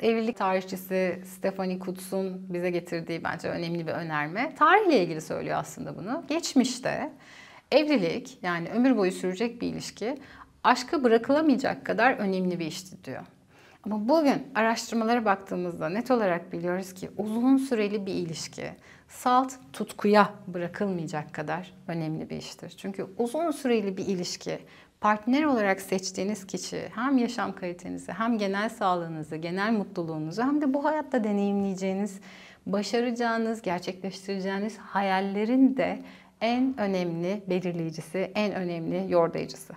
Evlilik tarihçisi Stephanie Kutz'un bize getirdiği bence önemli bir önerme. Tarihle ilgili söylüyor aslında bunu. Geçmişte evlilik, yani ömür boyu sürecek bir ilişki, aşka bırakılamayacak kadar önemli bir işti diyor. Ama bugün araştırmalara baktığımızda net olarak biliyoruz ki uzun süreli bir ilişki salt tutkuya bırakılmayacak kadar önemli bir iştir. Çünkü uzun süreli bir ilişki, partner olarak seçtiğiniz kişi hem yaşam kalitenizi, hem genel sağlığınızı, genel mutluluğunuzu, hem de bu hayatta deneyimleyeceğiniz, başaracağınız, gerçekleştireceğiniz hayallerin de en önemli belirleyicisi, en önemli yordayıcısı.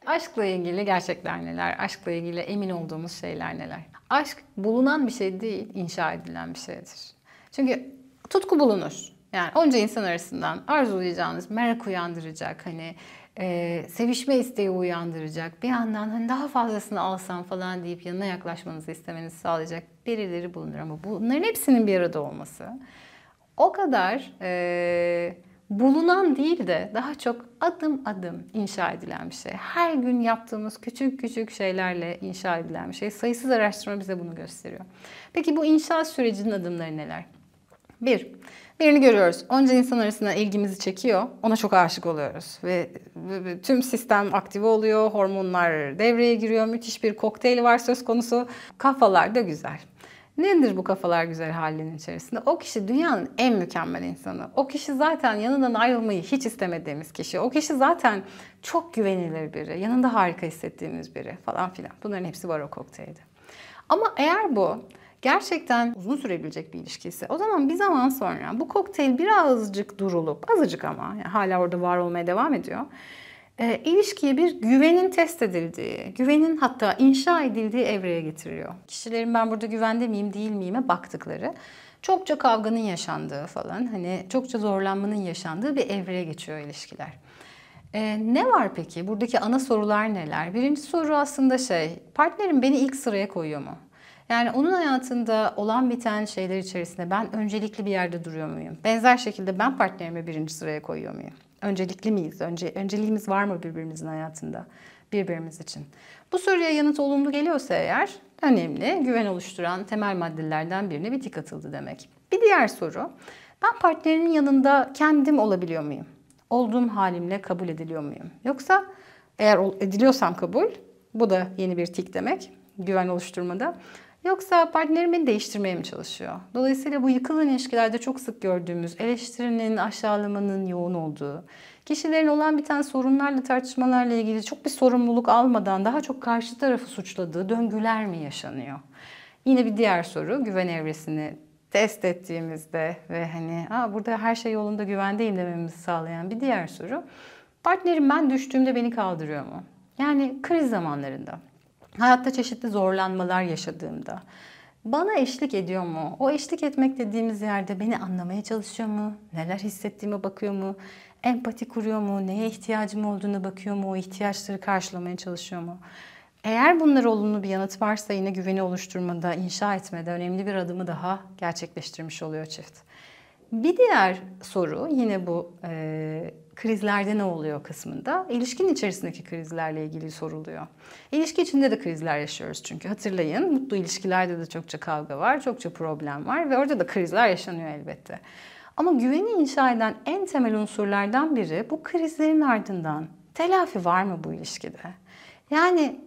Aşkla ilgili gerçekler neler? Aşkla ilgili emin olduğumuz şeyler neler? Aşk bulunan bir şey değil, inşa edilen bir şeydir. Çünkü tutku bulunur. Yani onca insan arasından arzulayacağınız, merak uyandıracak, sevişme isteği uyandıracak, bir yandan daha fazlasını alsam falan deyip yanına yaklaşmanızı istemenizi sağlayacak birileri bulunur. Ama bunların hepsinin bir arada olması o kadar bulunan değil de daha çok adım adım inşa edilen bir şey. Her gün yaptığımız küçük küçük şeylerle inşa edilen bir şey. Sayısız araştırma bize bunu gösteriyor. Peki bu inşa sürecinin adımları neler? Birini görüyoruz. Onca insan arasında ilgimizi çekiyor. Ona çok aşık oluyoruz. Ve tüm sistem aktive oluyor. Hormonlar devreye giriyor. Müthiş bir kokteyl var söz konusu. Kafalar da güzel. Nedir bu kafalar güzel halinin içerisinde? O kişi dünyanın en mükemmel insanı. O kişi zaten yanından ayrılmayı hiç istemediğimiz kişi. O kişi zaten çok güvenilir biri. Yanında harika hissettiğimiz biri falan filan. Bunların hepsi var o kokteylde. Ama eğer bu gerçekten uzun sürebilecek bir ilişkiyse, o zaman bir zaman sonra bu kokteyl birazcık durulup, azıcık ama yani hala orada var olmaya devam ediyor. İlişkiye bir güvenin test edildiği, güvenin hatta inşa edildiği evreye getiriyor. Kişilerin ben burada güvende miyim değil miyime baktıkları, çokça kavganın yaşandığı falan, çokça zorlanmanın yaşandığı bir evreye geçiyor ilişkiler. Ne var peki? Buradaki ana sorular neler? Birinci soru aslında partnerim beni ilk sıraya koyuyor mu? Yani onun hayatında olan biten şeyler içerisinde ben öncelikli bir yerde duruyor muyum? Benzer şekilde ben partnerimi birinci sıraya koyuyor muyum? Öncelikli miyiz? Önceliğimiz var mı birbirimizin hayatında? Birbirimiz için. Bu soruya yanıt olumlu geliyorsa eğer önemli, güven oluşturan temel maddelerden birine bir tik atıldı demek. Bir diğer soru, ben partnerimin yanında kendim olabiliyor muyum? Olduğum halimle kabul ediliyor muyum? Yoksa eğer ediliyorsam kabul, bu da yeni bir tik demek güven oluşturmada. Yoksa partnerim beni değiştirmeye mi çalışıyor? Dolayısıyla bu yıkılan ilişkilerde çok sık gördüğümüz eleştirinin, aşağılamanın yoğun olduğu, kişilerin olan biten sorunlarla, tartışmalarla ilgili çok bir sorumluluk almadan daha çok karşı tarafı suçladığı döngüler mi yaşanıyor? Yine bir diğer soru, güven evresini test ettiğimizde ve burada her şey yolunda, güvendeyim dememizi sağlayan bir diğer soru, partnerim ben düştüğümde beni kaldırıyor mu? Yani kriz zamanlarında, hayatta çeşitli zorlanmalar yaşadığımda bana eşlik ediyor mu? O eşlik etmek dediğimiz yerde beni anlamaya çalışıyor mu? Neler hissettiğime bakıyor mu? Empati kuruyor mu? Neye ihtiyacım olduğuna bakıyor mu? O ihtiyaçları karşılamaya çalışıyor mu? Eğer bunlara olumlu bir yanıt varsa yine güveni oluşturmada, inşa etmede önemli bir adımı daha gerçekleştirmiş oluyor çift. Bir diğer soru yine bu krizlerde ne oluyor kısmında, ilişkinin içerisindeki krizlerle ilgili soruluyor. İlişki içinde de krizler yaşıyoruz çünkü hatırlayın, mutlu ilişkilerde de çokça kavga var, çokça problem var ve orada da krizler yaşanıyor elbette. Ama güveni inşa eden en temel unsurlardan biri bu krizlerin ardından telafi var mı bu ilişkide? Yani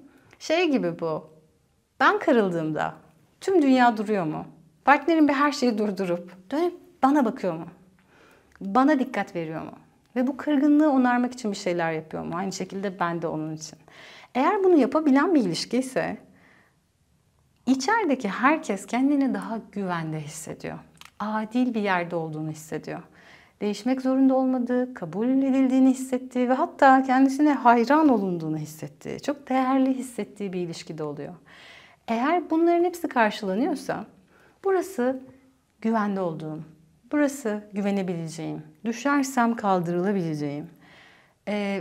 gibi bu, ben kırıldığımda tüm dünya duruyor mu? Partnerim bir her şeyi durdurup dönüp bana bakıyor mu? Bana dikkat veriyor mu? Ve bu kırgınlığı onarmak için bir şeyler yapıyor mu? Aynı şekilde ben de onun için. Eğer bunu yapabilen bir ilişki ise içerideki herkes kendini daha güvende hissediyor. Adil bir yerde olduğunu hissediyor. Değişmek zorunda olmadığı, kabul edildiğini hissettiği ve hatta kendisine hayran olunduğunu hissettiği, çok değerli hissettiği bir ilişkide oluyor. Eğer bunların hepsi karşılanıyorsa burası güvende olduğum, burası güvenebileceğim, düşersem kaldırılabileceğim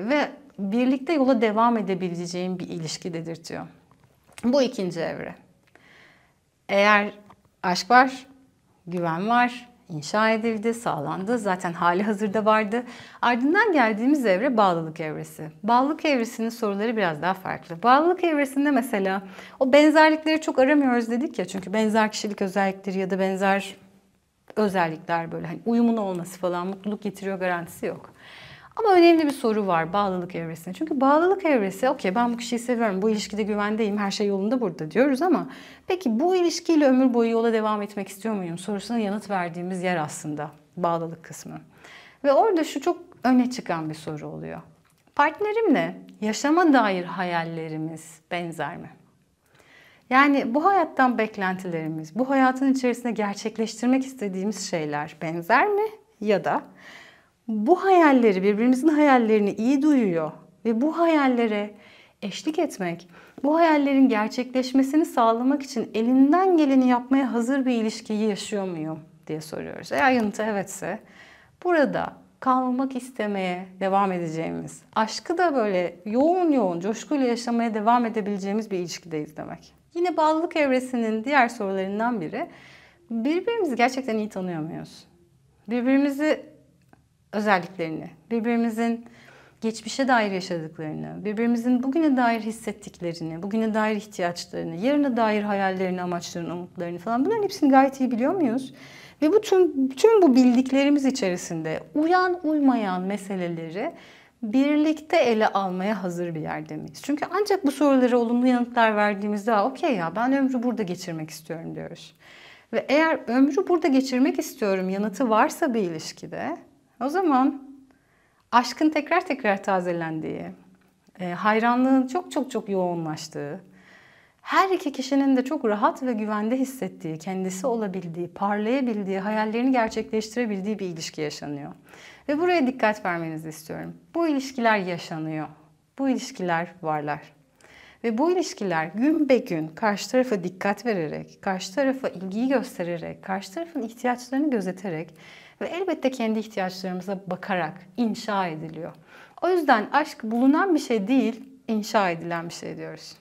ve birlikte yola devam edebileceğim bir ilişki dedirtiyor. Bu ikinci evre. Eğer aşk var, güven var, inşa edildi, sağlandı. Zaten hali hazırda vardı. Ardından geldiğimiz evre bağlılık evresi. Bağlılık evresinin soruları biraz daha farklı. Bağlılık evresinde mesela o benzerlikleri çok aramıyoruz dedik ya. Çünkü benzer kişilik özellikleri ya da benzer özellikler böyle hani uyumun olması falan mutluluk getiriyor garantisi yok. Ama önemli bir soru var bağlılık evresinde. Çünkü bağlılık evresi okey ben bu kişiyi seviyorum, bu ilişkide güvendeyim, her şey yolunda burada diyoruz ama peki bu ilişkiyle ömür boyu yola devam etmek istiyor muyum sorusuna yanıt verdiğimiz yer aslında bağlılık kısmı. Ve orada şu çok öne çıkan bir soru oluyor. Partnerimle yaşama dair hayallerimiz benzer mi? Yani bu hayattan beklentilerimiz, bu hayatın içerisinde gerçekleştirmek istediğimiz şeyler benzer mi? Ya da bu hayalleri, birbirimizin hayallerini iyi duyuyor ve bu hayallere eşlik etmek, bu hayallerin gerçekleşmesini sağlamak için elinden geleni yapmaya hazır bir ilişkiyi yaşıyor muyum diye soruyoruz. Eğer yanıtı evetse burada kalmak istemeye devam edeceğimiz, aşkı da böyle yoğun yoğun coşkuyla yaşamaya devam edebileceğimiz bir ilişkideyiz demek. Yine bağlılık evresinin diğer sorularından biri, birbirimizi gerçekten iyi tanıyor muyuz? Birbirimizi özelliklerini, birbirimizin geçmişe dair yaşadıklarını, birbirimizin bugüne dair hissettiklerini, bugüne dair ihtiyaçlarını, yarına dair hayallerini, amaçlarını, umutlarını falan bunların hepsini gayet iyi biliyor muyuz? Ve bu tüm bu bildiklerimiz içerisinde uyan uymayan meseleleri birlikte ele almaya hazır bir yerde miyiz? Çünkü ancak bu sorulara olumlu yanıtlar verdiğimizde okey ya ben ömrü burada geçirmek istiyorum diyoruz. Ve eğer ömrü burada geçirmek istiyorum yanıtı varsa bir ilişkide o zaman aşkın tekrar tekrar tazelendiği, hayranlığın çok yoğunlaştığı, her iki kişinin de çok rahat ve güvende hissettiği, kendisi olabildiği, parlayabildiği, hayallerini gerçekleştirebildiği bir ilişki yaşanıyor. Ve buraya dikkat vermenizi istiyorum. Bu ilişkiler yaşanıyor. Bu ilişkiler varlar. Ve bu ilişkiler gün be gün karşı tarafa dikkat vererek, karşı tarafa ilgiyi göstererek, karşı tarafın ihtiyaçlarını gözeterek ve elbette kendi ihtiyaçlarımıza bakarak inşa ediliyor. O yüzden aşk bulunan bir şey değil, inşa edilen bir şey diyoruz.